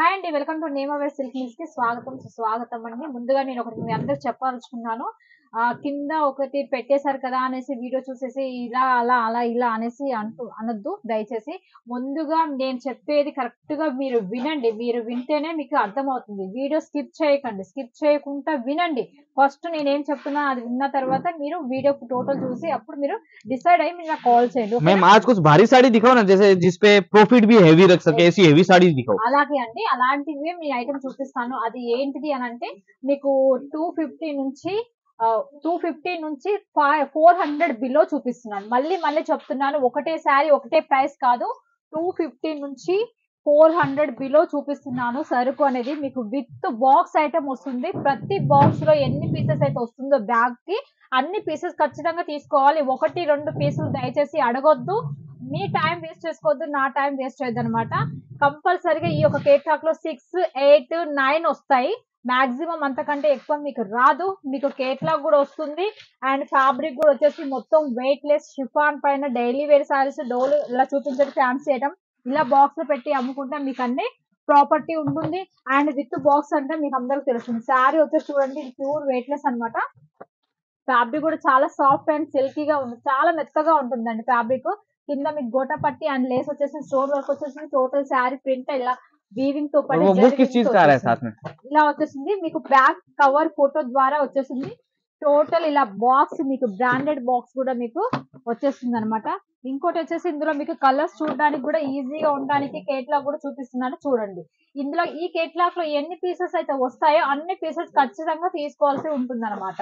Hi అండి, welcome to name our silk mills కి స్వాగతం అండి. ముందుగా నేను ఒకటి మీ అందరికి చెప్పాలనుకున్నాను. కింద ఒకటి పెట్టేశారు కదా అనేసి వీడియో చూసేసి ఇలా అలా అలా ఇలా అనేసి అనొద్దు దయచేసి. ముందుగా నేను చెప్పేది కరెక్ట్ గా మీరు వినండి. మీరు వింటేనే మీకు అర్థమవుతుంది. వీడియో స్కిప్ చేయకండి, స్కిప్ చేయకుండా వినండి. ఫస్ట్ నేనేం చెప్తున్నా అది విన్న తర్వాత మీరు వీడియో టోటల్ చూసి అప్పుడు మీరు డిసైడ్ అయ్యి మీరు నాకు కాల్ చేయండి. मैम आज कुछ भारी साड़ी दिखाओ ना, जैसे जिसपे प्रॉफिट भी हैवी रख सके, ऐसी हैवी साड़ी दिखाओ. అలాగే అండి, అలాంటివి మీ ఐటమ్ చూపిస్తాను. అది ఏంటిది అని అంటే మీకు 250 నుంచి 250 నుంచి 400 బిలో చూపిస్తున్నాను. మళ్ళీ మళ్ళీ చెప్తున్నాను, ఒకటే శారీ ఒకటే ప్రైస్ కాదు. 250 నుంచి 400 బిలో చూపిస్తున్నాను. సరుకు అనేది మీకు విత్ బాక్స్ ఐటమ్ వస్తుంది. ప్రతి బాక్స్ లో ఎన్ని పీసెస్ అయితే వస్తుందో బ్యాగ్ కి అన్ని పీసెస్ ఖచ్చితంగా తీసుకోవాలి. 1-2 పీసులు దయచేసి అడగొద్దు. మీ టైం వేస్ట్ చేసుకోవద్దు, నా టైం వేస్ట్ చేయొద్దు అనమాట. కంపల్సరీగా ఈ యొక్క కేటాక్ లో 6, 8, 9 వస్తాయి. మాక్సిమం అంతకంటే ఎక్కువ మీకు రాదు. మీకు కేట్లాగ్ కూడా వస్తుంది అండ్ ఫ్యాబ్రిక్ కూడా వచ్చేసి మొత్తం వెయిట్ లెస్ షిఫాన్ పైన డైలీ వేర్ సారీస్ డోలు ఇలా చూపించడం ఫ్యాన్సీ ఐటమ్ ఇలా బాక్స్ లో పెట్టి అమ్ముకుంటే మీకు అన్ని ప్రాపర్టీ ఉంటుంది. అండ్ విత్ బాక్స్ అంటే మీకు అందరికి తెలుస్తుంది. శారీ వచ్చేసి చూడండి, ఇది ప్యూర్ వెయిట్ లెస్ అనమాట. ఫ్యాబ్రిక్ కూడా చాలా సాఫ్ట్ అండ్ సిల్కీగా ఉంది, చాలా మెత్తగా ఉంటుందండి ఫ్యాబ్రిక్. కింద మీకు గోటా పట్టి అండ్ లేస్ వచ్చేసి స్టోన్ వర్క్ వచ్చేసి టోటల్ శారీ ప్రింట్ ఇలా వీవింగ్ తో పాటు ఇలా వచ్చేసింది. మీకు బ్యాక్ కవర్ ఫోటో ద్వారా వచ్చేసింది. టోటల్ ఇలా బాక్స్ మీకు బ్రాండెడ్ బాక్స్ కూడా మీకు వచ్చేస్తుంది అనమాట. ఇంకోటి వచ్చేసి ఇందులో మీకు కలర్స్ చూడడానికి కూడా ఈజీగా ఉండడానికి కేట్లాగ్ కూడా చూపిస్తున్నాను చూడండి. ఇందులో ఈ కేట్లాగ్ లో ఎన్ని పీసెస్ అయితే వస్తాయో అన్ని పీసెస్ ఖచ్చితంగా తీసుకోవాల్సి ఉంటుంది అనమాట.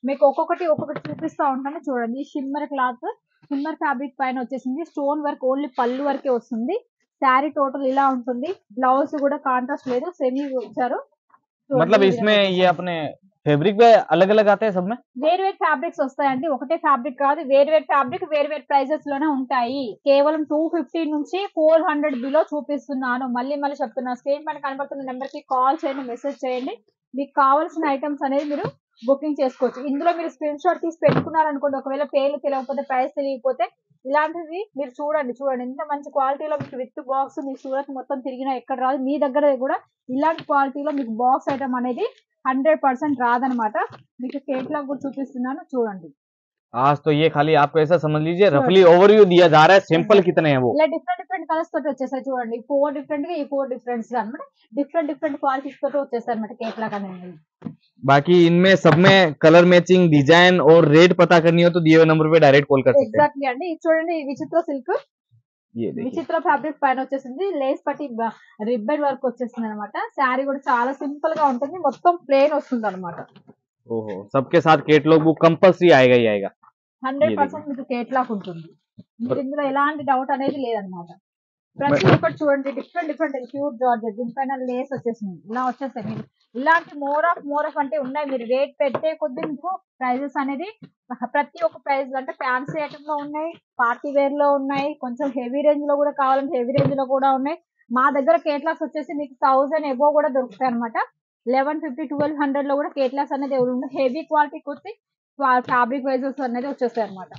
మీకు ఒక్కొక్కటి చూపిస్తా ఉంటాను చూడండి. షిమ్మర్ క్లాత్, షిమ్మర్ ఫ్యాబ్రిక్ పైన వచ్చేసింది. స్టోన్ వర్క్ ఓన్లీ పళ్ళు వరకే వస్తుంది. శారీ టోటల్ ఇలా ఉంటుంది. బ్లౌజ్ కూడా కాంట్రాస్ట్ లేదు, సెమీ వచ్చారు. मतलब इसमें ये अपने फैब्रिक पे अलग अलग आते हैं सब में వేరు వేరు ఫ్యాబ్రిక్స్ వస్తాయండి. ఒకటే ఫ్యాబ్రిక్ కాదు, వేరు వేరు ఫ్యాబ్రిక్ వేరు వేరు ప్రైజెస్ లోనే ఉంటాయి. కేవలం 250 నుంచి 400 బిలో చూపిస్తున్నాను. మళ్ళీ మళ్ళీ చెప్తున్నా, స్క్రీన్ పైన కనబడుతున్న నెంబర్ కి కాల్ చేయండి, మెసేజ్ చేయండి. మీకు కావాల్సిన ఐటమ్స్ అనేది మీరు బుకింగ్ చేసుకోవచ్చు. ఇందులో మీరు స్క్రీన్ షాట్ తీసి పెట్టుకున్నారనుకోండి, ఒకవేళ పేర్లు తెలియకపోతే ప్రైస్ తెలియకపోతే ఇలాంటివి మీరు చూడండి ఎంత మంచి క్వాలిటీలో మీకు విత్ బాక్స్ మీ సూరత్ మొత్తం తిరిగినా ఎక్కడ రాదు. మీ దగ్గర కూడా ఇలాంటి క్వాలిటీలో మీకు బాక్స్ ఐటమ్ అనేది 100% రాదనమాట. మీకు కేటలాగ్ కూడా చూపిస్తున్నాను చూడండి. आज तो ये खाली आपको ऐसा समझ लीजिए, रफली ओवरव्यू दिया जा रहा है, सैंपल कितने हैं वो. ఇలా డిఫరెంట్ కలర్స్ తోటి వచ్చేసాయి చూడండి. 4 డిఫరెంట్ గా, ఈ 4 డిఫరెంట్స్ గా అనమాట. డిఫరెంట్ క్వాలిటీస్ తోటి వచ్చేసాయి అనమాట కేటలాగ్ అనేది. बाकी इनमें सब में कलर मैचिंग डिजाइन और रेट पता करनी हो तो दिए हुए नंबर पे डायरेक्ट कॉल कर सकते हैं. ఎగ్జాక్ట్లీ అండి. ఇది చూడండి, విచిత్ర సిల్క్, విచిత్ర ఫ్యాబ్రిక్ పైన వచ్చేసింది. లేస్ పట్టి రిబ్బన్ వర్క్ వచ్చేసింది అనమాట. శారీ కూడా చాలా సింపుల్ గా ఉంటుంది, మొత్తం ప్లేన్ వస్తుంది అనమాట. ओहो, सबके साथ कैटलॉग बुक कंपल्सरी आएगा ही आएगा. 100% మీకు కేటలాగ్ ఉంటుంది. మీకు ఇందులో ఎలాంటి డౌట్ అనేది లేదనమాట. ప్రతి ఒక్కటి చూడండి, డిఫరెంట్ ప్యూర్ జార్జెట్, దీనిపైన లేస్ వచ్చేసింది. ఇలా వచ్చేస్తాయి. మీరు ఇలాంటి మోర్ ఆఫ్ అంటే ఉన్నాయి. మీరు రేట్ పెట్టే కొద్ది మీకు ప్రైజెస్ అనేది ప్రతి ఒక్క ప్రైస్ అంటే ఫ్యాన్సీ ఐటమ్ లో ఉన్నాయి, పార్టీ వేర్ లో ఉన్నాయి, కొంచెం హెవీ రేంజ్ లో కూడా కావాలంటే హెవీ రేంజ్ లో కూడా ఉన్నాయి. మా దగ్గర కేటలాగ్స్ వచ్చేసి మీకు 1000 ఎబో కూడా దొరుకుతాయి అనమాట. 1150-1200 లో కూడా కేటలాగ్స్ అనేది హెవీ క్వాలిటీ కొద్ది ఫ్యాబ్రిక్ వైజెస్ అనేది వచ్చేస్తాయి అనమాట.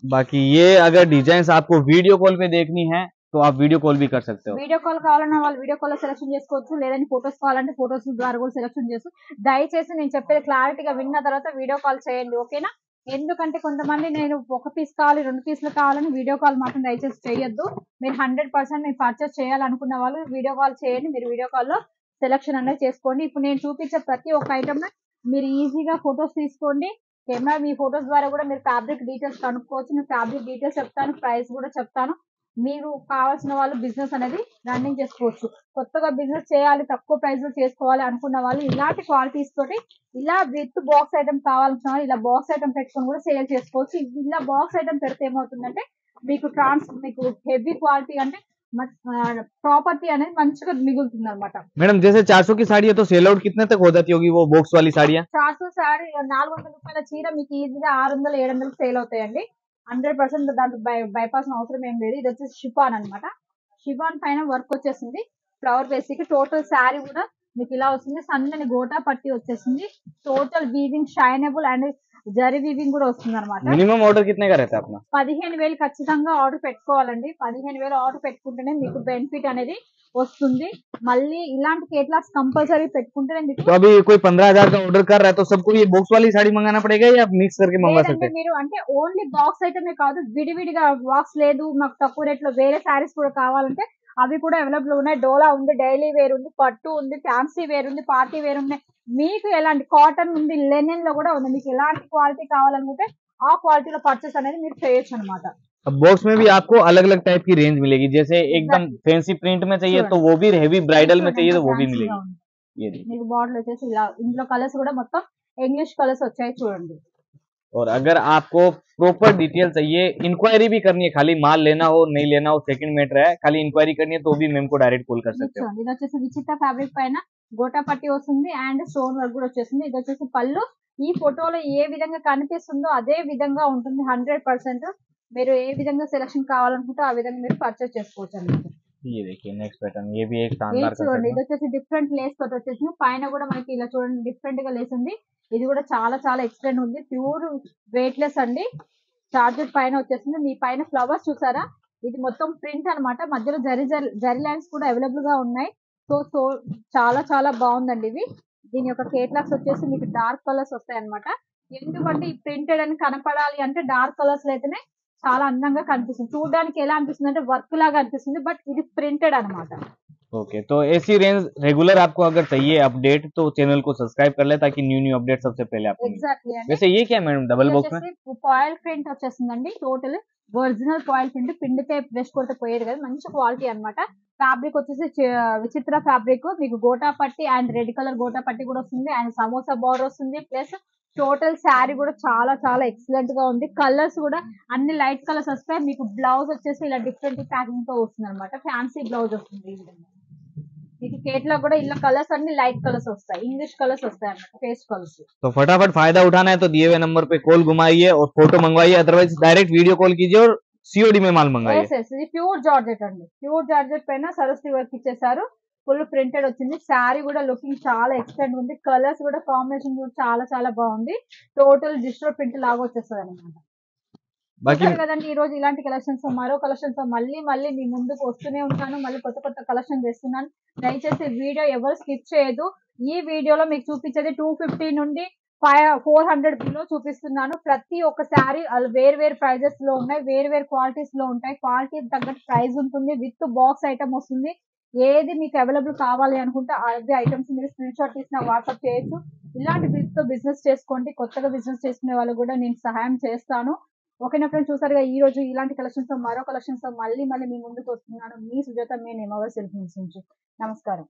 बाकी ये अगर डिजाइन आपको वीडियो कॉल पे देखनी है तो आप वीडियो कॉल भी कर सकते हो. వీడియో కాల్ కావాలన్నా వాళ్ళు వీడియో కాల్ లో సెలెక్షన్ చేసుకోవచ్చు, లేదంటే ఫోటోస్ కావాలంటే ఫోటోస్ ద్వారా కూడా సెలెక్షన్ చేసుకోవచ్చు. దయచేసి నేను చెప్పేది క్లారిటీగా విన్న తర్వాత వీడియో కాల్ చేయండి, ఓకేనా? ఎందుకంటే కొంతమంది నేను 1 పీస్ కావాలి 2 పీసులు కావాలని వీడియో కాల్ మాత్రం దయచేసి చేయొద్దు. మీరు 100% మీరు పర్చేస్ చేయాలనుకున్న వాళ్ళు వీడియో కాల్ చేయండి. మీరు వీడియో కాల్ లో సెలెక్షన్ అనేది చేసుకోండి. ఇప్పుడు నేను చూపించే ప్రతి ఒక్క ఐటమ్ మీరు ఈజీగా ఫొటోస్ తీసుకోండి. కెమెరా మీ ఫొటోస్ ద్వారా కూడా మీరు ఫ్యాబ్రిక్ డీటెయిల్స్ కనుక్కోవచ్చు. నేను ఫ్యాబ్రిక్ డీటెయిల్స్ చెప్తాను, ప్రైస్ కూడా చెప్తాను. మీరు కావాల్సిన వాళ్ళు బిజినెస్ అనేది రన్నింగ్ చేసుకోవచ్చు. కొత్తగా బిజినెస్ చేయాలి, తక్కువ ప్రైస్ లో చేసుకోవాలి అనుకున్న వాళ్ళు ఇలాంటి క్వాలిటీస్ తోటి ఇలా విత్ బాక్స్ ఐటమ్ కావాల్సిన వాళ్ళు ఇలా బాక్స్ ఐటమ్ పెట్టుకొని కూడా సేల్ చేసుకోవచ్చు. ఇలా బాక్స్ ఐటమ్ పెడితే ఏమవుతుందంటే మీకు మీకు హెవీ క్వాలిటీ అంటే ప్రాపర్టీ అనేది మంచిగా మిగులుతుంది అనమాట. मैडम जैसे 400 की साड़ी है तो सेल आउट कितने तक हो जाती होगी वो बॉक्स वाली साड़ियाँ? 400 సారీ 400 రూపాయల చీర మీకు ఈజీగా 600-700 సేల్ అవుతాయండి. 100% దాంట్లో బైపాస్ అవసరం ఏం లేదు. ఇది వచ్చేసి షిఫాన్ అనమాట. షిఫాన్ పైన వర్క్ వచ్చేసింది ఫ్లవర్ బేసిక్. టోటల్ శారీ కూడా మీకు ఇలా వస్తుంది. సన్నని గోటా పట్టి వచ్చేసింది. Total weaving షైనబుల్ and zari weaving కూడా వస్తుంది అనమాట. मिनिमम ऑर्डर कितने का रहता है अपना? 15,000 ఖచ్చితంగా ఆర్డర్ పెట్టుకోవాలండి. 15,000 ఆర్డర్ పెట్టుకుంటేనే మీకు బెనిఫిట్ అనేది వస్తుంది. మళ్ళీ ఇలాంటి కేటలాగ్స్ కంపల్సరీ పెట్టుకుంటేనే మీకు. तो अभी कोई 15,000 का ऑर्डर कर रहा है तो सबको ये बॉक्स वाली साड़ी मंगाना पड़ेगा या मिक्स करके मंगवा सकते లేదంటే हैं? మీరు అంటే ఓన్లీ బాక్స్ ఐటమే కాదు, విడివిడిగా బాక్స్ లేదు మాకు తక్కువ రేట్ లో వేరే శారీస్ కూడా కావాలంటే అవి కూడా అవైలబుల్ ఉన్నాయి. డోలా ఉంది, డైలీ వేర్ ఉంది, పట్టు ఉంది, ఫ్యాన్సీ వేర్ ఉంది, పార్టీ వేర్ ఉన్నాయి. మీకు ఎలాంటి కాటన్ ఉంది, లెనిన్ లో కూడా ఉంది. మీకు ఎలాంటి క్వాలిటీ కావాలనుకుంటే ఆ క్వాలిటీలో పర్చేస్ అనేది మీరు చేయొచ్చు అనమాట. अब बॉक्स में भी आपको अलग अलग टाइप की रेंज मिलेगी, जैसे एकदम फैंसी प्रिंट में चाहिए तो वो भी, हेवी ब्राइडल में चाहिए तो वो भी मिलेगी. ये देखिए. మీకు బార్డర్ వచ్చేసి ఇలా, ఇందులో కలర్స్ కూడా మొత్తం ఇంగ్లీష్ కలర్స్ వచ్చాయి చూడండి. और अगर आपको प्रॉपर डिटेल चाहिए, इंक्वायरी भी करनी है, खाली माल लेना हो नहीं लेना हो सेकंड मैटर है, खाली इंक्वायरी करनी है तो भी मैम को डायरेक्ट कॉल कर सकते हो. ఇది వచ్చేసి విచిత్ర ఫ్యాబ్రిక్ పైన గోటా పట్టి వస్తుంది అండ్ స్టోన్ వర్క్ కూడా వచ్చేసింది. ఇది వచ్చేసి పళ్ళు. ఈ ఫోటోలో ఏ విధంగా కనిపిస్తుందో అదే విధంగా ఉంటుంది 100%. మీరు ఏ విధంగా సెలక్షన్ కావాలనుకుంటే ఆ విధంగా మీరు పర్చేస్ చేసుకోవచ్చు అన్నమాట. ये देखिए नेक्स्ट पैटर्न, ये भी एक ఇది शानदार చూడండి, ఇది कलर है. వచ్చేసి డిఫరెంట్ లేస్ తోటి వచ్చేసింది. పైన కూడా మనకి ఇలా చూడండి డిఫరెంట్ గా లేస్ ఉంది. ఇది కూడా చాలా చాలా ఎక్సలెంట్ ఉంది. ప్యూర్ వెయిట్ లెస్ అండి. చార్జెస్ పైన వచ్చేసింది. మీ పైన ఫ్లవర్స్ చూసారా, ఇది మొత్తం ప్రింట్ అన్నమాట. మధ్యలో జరీ లైన్స్ కూడా అవైలబుల్ గా ఉన్నాయి. సో చాలా చాలా బాగుందండి ఇవి. దీని యొక్క కేటలాగ్స్ వచ్చేసి మీకు డార్క్ కలర్స్ వస్తాయి అనమాట. ఎందుకంటే ఈ ప్రింటెడ్ అని కనపడాలి అంటే డార్క్ కలర్స్ అయితేనే చాలా అందంగా కనిపిస్తుంది. చూడడానికి ఎలా అనిపిస్తుంది అంటే వర్క్ లాగా అనిపిస్తుంది, బట్ ఇది ప్రింటెడ్ అన్నమాట. ओके, तो ऐसी रेंज रेगुलर आपको अगर चाहिए अपडेट तो चैनल को सब्सक्राइब कर ले ताकि न्यू न्यू अपडेट सबसे पहले आपको मिले. ఎగ్జాక్ట్లీ అండి. वैसे ये क्या है मैडम डबल बॉक्स में? ఫాయిల్ ప్రింట్ వచ్చేసిందండి. Total original foil print. పిండితే బ్రష్ కొడితే పోయేది కదా, మంచి క్వాలిటీ అన్నమాట. ఫ్యాబ్రిక్ వచ్చేసి విచిత్ర ఫ్యాబ్రిక్. మీకు గోటా పట్టి అండ్ రెడ్ కలర్ గోటా పట్టి కూడా వస్తుంది అండ్ సమోసా బార్డర్ వస్తుంది. ప్లస్ టోటల్ శారీ కూడా చాలా చాలా ఎక్సలెంట్ గా ఉంది. కలర్స్ కూడా అన్ని లైట్ కలర్స్ వస్తాయి. మీకు బ్లౌజ్ వచ్చేసి ఇలా డిఫరెంట్ ప్యాకింగ్ తో వస్తుంది అనమాట. ఫ్యాన్సీ బ్లౌజ్ వస్తుంది ఈ విధంగా. మీకు కేటలాగ్ కూడా ఇలా కలర్స్ అన్ని లైట్ కలర్స్ వస్తాయి, ఇంగ్లీష్ కలర్స్ వస్తాయి అన్నమాట, పేస్ట్ కలర్స్. तो फटाफट फायदा उठाना है तो दिए हुए नंबर पे कॉल घुमाइए और फोटो मंगवाइए, अदरवाइज डायरेक्ट वीडियो कॉल कीजिए और सीओडी में माल मंगाइए. ఇది ప్యూర్ జార్జెట్ అండి. ప్యూర్ జార్జెట్ పైన సరస్వతి వర్క్ ఇచ్చేసారు. ఫుల్ ప్రింటెడ్ వచ్చింది. శారీ కూడా లుకింగ్ చాలా ఎక్సలెంట్ ఉంది. కలర్స్ కూడా కాంబినేషన్ కూడా చాలా చాలా బాగుంది. టోటల్ డిజిటల్ ప్రింట్ లాగా వచ్చేస్తుంది అనమాట. बाकी కదండి ఈ రోజు ఇలాంటి కలెక్షన్స్ మరో కలెక్షన్స్ మళ్ళీ మళ్ళీ మీ ముందుకు వస్తూనే ఉంటాను. మళ్ళీ కొత్త కొత్త కలెక్షన్ చేస్తున్నాను. దయచేసి వీడియో ఎవరు స్కిప్ చేయదు. ఈ వీడియోలో మీకు చూపించేది 250 నుండి 400 బిలో చూపిస్తున్నాను. ప్రతి ఒక్క శారీ వేరు వేరు ప్రైజెస్ లో ఉన్నాయి, వేరు వేరు క్వాలిటీస్ లో ఉంటాయి. క్వాలిటీ తగ్గట్టు ప్రైస్ ఉంటుంది. విత్ బాక్స్ ఐటమ్ వస్తుంది. ఏది మీకు అవైలబుల్ కావాలి అనుకుంటే అవి ఐటమ్స్ మీరు స్క్రీన్ షాట్ తీసిన వాట్సాప్ చేయొచ్చు. ఇలాంటి బిజినెస్ చేసుకోండి. కొత్తగా బిజినెస్ చేసుకునే వాళ్ళు కూడా నేను సహాయం చేస్తాను. ఓకేనా ఫ్రెండ్స్, చూసారుగా ఈ రోజు ఇలాంటి కలెక్షన్స్ మరో కలెక్షన్స్ మళ్ళీ మళ్ళీ మీ ముందుకు వస్తున్నాను. మీ సుజాత, మీ నేమ్ అవర్ సెల్ఫ్ నుంచి. నమస్కారం.